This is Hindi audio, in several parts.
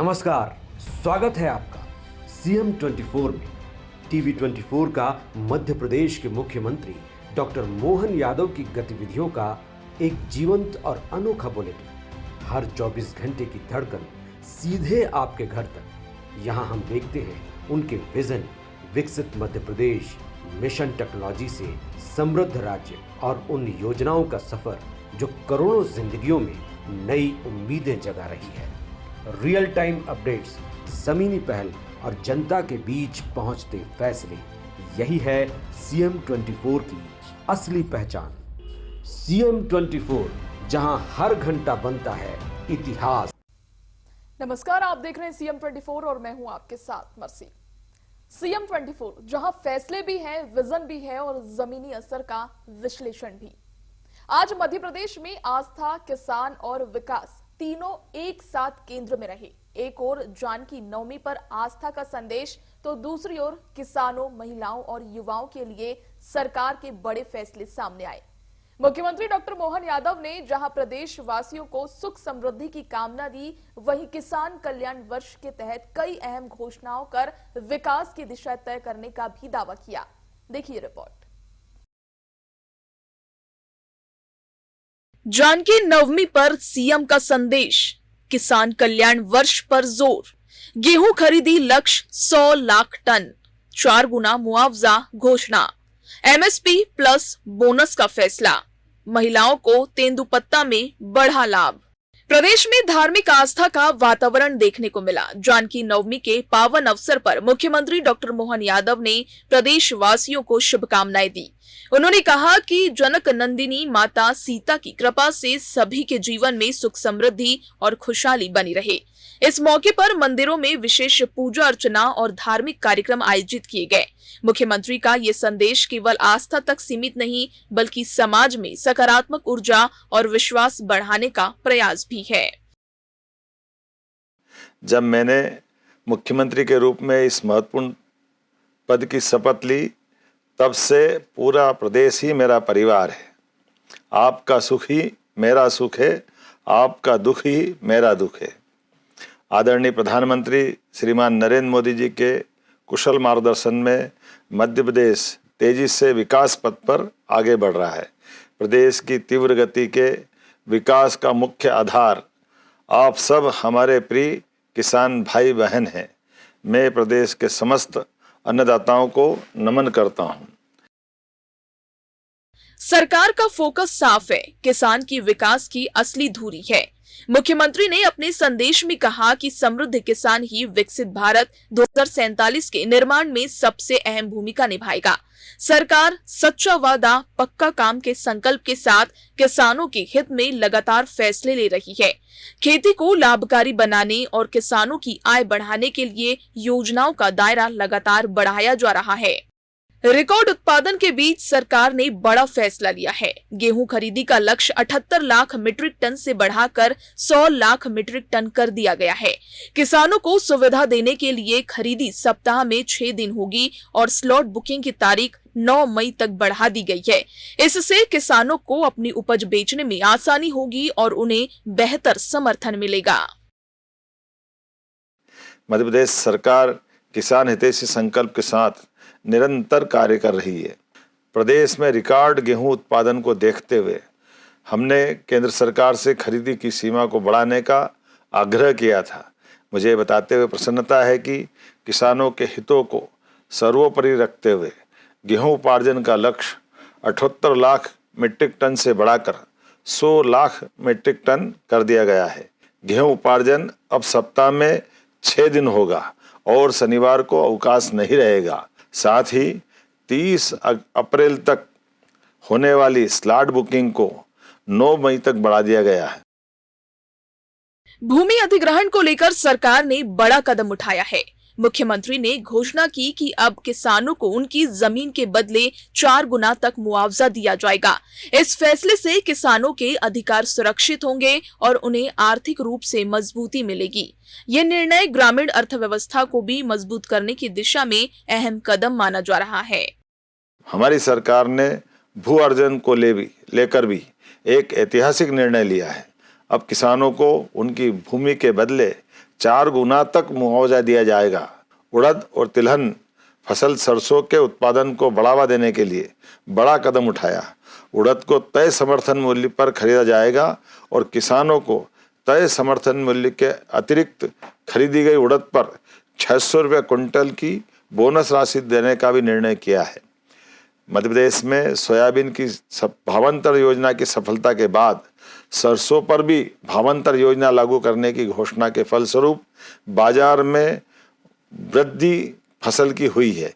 नमस्कार, स्वागत है आपका सीएम 24 में। टीवी 24 का मध्य प्रदेश के मुख्यमंत्री डॉक्टर मोहन यादव की गतिविधियों का एक जीवंत और अनोखा बुलेटिन। हर 24 घंटे की धड़कन सीधे आपके घर तक। यहाँ हम देखते हैं उनके विजन, विकसित मध्य प्रदेश, मिशन टेक्नोलॉजी से समृद्ध राज्य और उन योजनाओं का सफर जो करोड़ों जिंदगियों में नई उम्मीदें जगा रही है। रियल टाइम अपडेट्स, जमीनी पहल और जनता के बीच पहुंचते फैसले, यही है सीएम 24 की असली पहचान। सीएम 24, जहां हर घंटा बनता है इतिहास। नमस्कार, आप देख रहे हैं सीएम 24 और मैं हूं आपके साथ मर्सी। सीएम 24, जहां फैसले भी हैं, विजन भी है और जमीनी असर का विश्लेषण भी। आज मध्य प्रदेश में आस्था, किसान और विकास तीनों एक साथ केंद्र में रहे। एक ओर जानकी नवमी पर आस्था का संदेश, तो दूसरी ओर किसानों, महिलाओं और युवाओं के लिए सरकार के बड़े फैसले सामने आए। मुख्यमंत्री डॉक्टर मोहन यादव ने जहां प्रदेश वासियों को सुख समृद्धि की कामना दी, वहीं किसान कल्याण वर्ष के तहत कई अहम घोषणाओं कर विकास की दिशा तय करने का भी दावा किया। देखिए रिपोर्ट। जानकी नवमी पर सीएम का संदेश, किसान कल्याण वर्ष पर जोर, गेहूं खरीदी लक्ष्य 100 लाख टन, 4 गुना मुआवजा घोषणा, एमएसपी प्लस बोनस का फैसला, महिलाओं को तेंदुपत्ता में बढ़ा लाभ। प्रदेश में धार्मिक आस्था का वातावरण देखने को मिला। जानकी नवमी के पावन अवसर पर मुख्यमंत्री डॉक्टर मोहन यादव ने प्रदेश वासियों को शुभकामनाएं दी। उन्होंने कहा कि जनक नंदिनी माता सीता की कृपा से सभी के जीवन में सुख समृद्धि और खुशहाली बनी रहे। इस मौके पर मंदिरों में विशेष पूजा अर्चना और धार्मिक कार्यक्रम आयोजित किए गए। मुख्यमंत्री का ये संदेश केवल आस्था तक सीमित नहीं, बल्कि समाज में सकारात्मक ऊर्जा और विश्वास बढ़ाने का प्रयास भी है। जब मैंने मुख्यमंत्री के रूप में इस महत्वपूर्ण पद की शपथ ली, तब से पूरा प्रदेश ही मेरा परिवार है। आपका सुख ही मेरा सुख है, आपका दुख ही मेरा दुख है। आदरणीय प्रधानमंत्री श्रीमान नरेंद्र मोदी जी के कुशल मार्गदर्शन में मध्य प्रदेश तेजी से विकास पथ पर आगे बढ़ रहा है। प्रदेश की तीव्र गति के विकास का मुख्य आधार आप सब हमारे प्रिय किसान भाई बहन हैं। मैं प्रदेश के समस्त अन्नदाताओं को नमन करता हूं। सरकार का फोकस साफ है, किसान की विकास की असली धुरी है। मुख्यमंत्री ने अपने संदेश में कहा कि समृद्ध किसान ही विकसित भारत 2047 के निर्माण में सबसे अहम भूमिका निभाएगा। सरकार सच्चा वादा पक्का काम के संकल्प के साथ किसानों के हित में लगातार फैसले ले रही है। खेती को लाभकारी बनाने और किसानों की आय बढ़ाने के लिए योजनाओं का दायरा लगातार बढ़ाया जा रहा है। रिकॉर्ड उत्पादन के बीच सरकार ने बड़ा फैसला लिया है। गेहूं खरीदी का लक्ष्य 78 लाख मीट्रिक टन से बढ़ाकर 100 लाख मीट्रिक टन कर दिया गया है। किसानों को सुविधा देने के लिए खरीदी सप्ताह में 6 दिन होगी और स्लॉट बुकिंग की तारीख 9 मई तक बढ़ा दी गई है। इससे किसानों को अपनी उपज बेचने में आसानी होगी और उन्हें बेहतर समर्थन मिलेगा। मध्य प्रदेश सरकार किसान हितैषी संकल्प के साथ निरंतर कार्य कर रही है। प्रदेश में रिकॉर्ड गेहूं उत्पादन को देखते हुए हमने केंद्र सरकार से खरीदी की सीमा को बढ़ाने का आग्रह किया था। मुझे बताते हुए प्रसन्नता है कि किसानों के हितों को सर्वोपरि रखते हुए गेहूं उपार्जन का लक्ष्य 78 लाख मीट्रिक टन से बढ़ाकर 100 लाख मीट्रिक टन कर दिया गया है। गेहूं उपार्जन अब सप्ताह में 6 दिन होगा और शनिवार को अवकाश नहीं रहेगा। साथ ही 30 अप्रैल तक होने वाली स्लॉट बुकिंग को 9 मई तक बढ़ा दिया गया है। भूमि अधिग्रहण को लेकर सरकार ने बड़ा कदम उठाया है। मुख्यमंत्री ने घोषणा की कि अब किसानों को उनकी जमीन के बदले 4 गुना तक मुआवजा दिया जाएगा। इस फैसले से किसानों के अधिकार सुरक्षित होंगे और उन्हें आर्थिक रूप से मजबूती मिलेगी। ये निर्णय ग्रामीण अर्थव्यवस्था को भी मजबूत करने की दिशा में अहम कदम माना जा रहा है। हमारी सरकार ने भू अर्जन को लेकर भी एक ऐतिहासिक निर्णय लिया है। अब किसानों को उनकी भूमि के बदले 4 गुना तक मुआवजा दिया जाएगा। उड़द और तिलहन फसल सरसों के उत्पादन को बढ़ावा देने के लिए बड़ा कदम उठाया। उड़द को तय समर्थन मूल्य पर खरीदा जाएगा और किसानों को तय समर्थन मूल्य के अतिरिक्त खरीदी गई उड़द पर 600 रुपये क्विंटल की बोनस राशि देने का भी निर्णय किया है। मध्य प्रदेश में सोयाबीन की भावांतर योजना की सफलता के बाद सरसों पर भी भावांतर योजना लागू करने की घोषणा के फलस्वरूप बाजार में वृद्धि फसल की हुई है।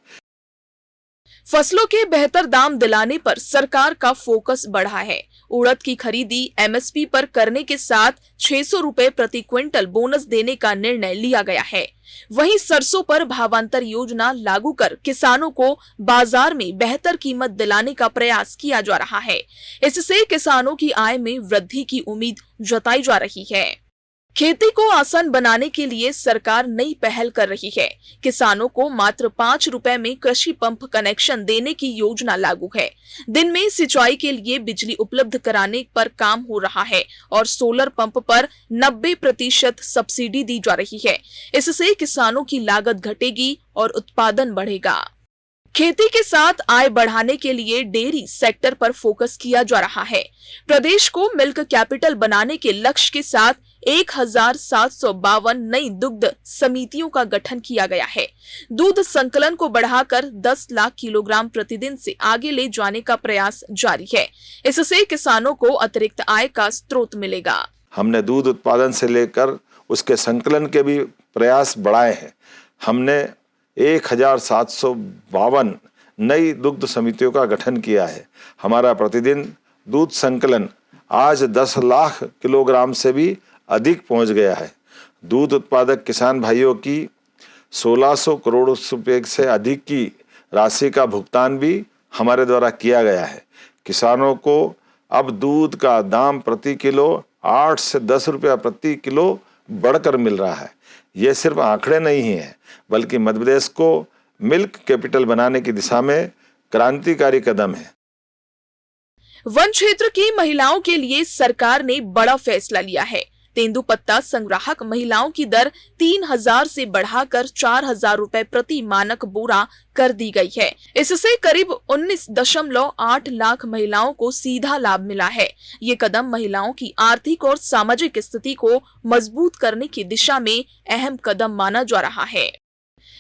फसलों के बेहतर दाम दिलाने पर सरकार का फोकस बढ़ा है। उड़द की खरीदी एमएसपी पर करने के साथ 600 रुपए प्रति क्विंटल बोनस देने का निर्णय लिया गया है। वहीं सरसों पर भावांतर योजना लागू कर किसानों को बाजार में बेहतर कीमत दिलाने का प्रयास किया जा रहा है। इससे किसानों की आय में वृद्धि की उम्मीद जताई जा रही है। खेती को आसान बनाने के लिए सरकार नई पहल कर रही है। किसानों को मात्र 5 रुपए में कृषि पंप कनेक्शन देने की योजना लागू है। दिन में सिंचाई के लिए बिजली उपलब्ध कराने पर काम हो रहा है और सोलर पंप पर 90% सब्सिडी दी जा रही है। इससे किसानों की लागत घटेगी और उत्पादन बढ़ेगा। खेती के साथ आय बढ़ाने के लिए डेयरी सेक्टर पर फोकस किया जा रहा है। प्रदेश को मिल्क कैपिटल बनाने के लक्ष्य के साथ 1752 नई दुग्ध समितियों का गठन किया गया है। दूध संकलन को बढ़ाकर 10 लाख किलोग्राम प्रतिदिन से आगे ले जाने का प्रयास जारी है। इससे किसानों को अतिरिक्त आय का स्रोत मिलेगा। हमने दूध उत्पादन से लेकर उसके संकलन के भी प्रयास बढ़ाए हैं। हमने 1752 नई दुग्ध समितियों का गठन किया है। हमारा प्रतिदिन दूध संकलन आज 10 लाख किलोग्राम से भी अधिक पहुंच गया है। दूध उत्पादक किसान भाइयों की 1600 करोड़ रुपए से अधिक की राशि का भुगतान भी हमारे द्वारा किया गया है। किसानों को अब दूध का दाम प्रति किलो 8 से 10 रुपया प्रति किलो बढ़कर मिल रहा है। ये सिर्फ आंकड़े नहीं हैं, बल्कि मध्य प्रदेश को मिल्क कैपिटल बनाने की दिशा में क्रांतिकारी कदम है। वन क्षेत्र की महिलाओं के लिए सरकार ने बड़ा फैसला लिया है। तेंदुपत्ता संग्राहक महिलाओं की दर 3000 से बढ़ाकर 4000 रुपए प्रति मानक बोरा कर दी गई है। इससे करीब 19.8 लाख महिलाओं को सीधा लाभ मिला है। ये कदम महिलाओं की आर्थिक और सामाजिक स्थिति को मजबूत करने की दिशा में अहम कदम माना जा रहा है।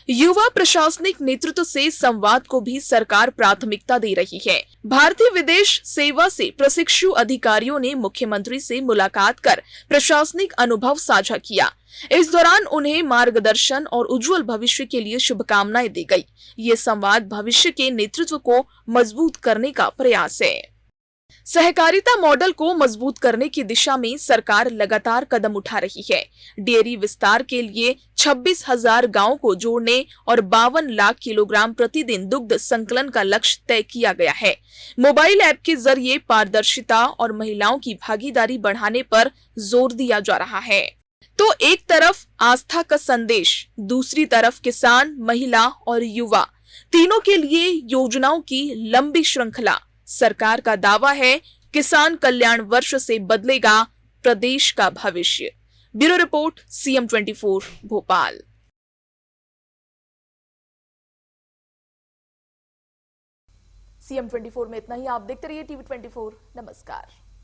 युवा प्रशासनिक नेतृत्व से संवाद को भी सरकार प्राथमिकता दे रही है। भारतीय विदेश सेवा से प्रशिक्षु अधिकारियों ने मुख्यमंत्री से मुलाकात कर प्रशासनिक अनुभव साझा किया। इस दौरान उन्हें मार्गदर्शन और उज्जवल भविष्य के लिए शुभकामनाएं दी गई। ये संवाद भविष्य के नेतृत्व को मजबूत करने का प्रयास है। सहकारिता मॉडल को मजबूत करने की दिशा में सरकार लगातार कदम उठा रही है। डेयरी विस्तार के लिए 26,000 गांवों को जोड़ने और 52 लाख किलोग्राम प्रतिदिन दुग्ध संकलन का लक्ष्य तय किया गया है। मोबाइल ऐप के जरिए पारदर्शिता और महिलाओं की भागीदारी बढ़ाने पर जोर दिया जा रहा है। तो एक तरफ आस्था का संदेश, दूसरी तरफ किसान, महिला और युवा, तीनों के लिए योजनाओं की लंबी श्रृंखला। सरकार का दावा है, किसान कल्याण वर्ष से बदलेगा प्रदेश का भविष्य। Bureau report, CM 24 Bhopal. CM 24 में इतना ही। आप देखते रहिए TV 24। नमस्कार।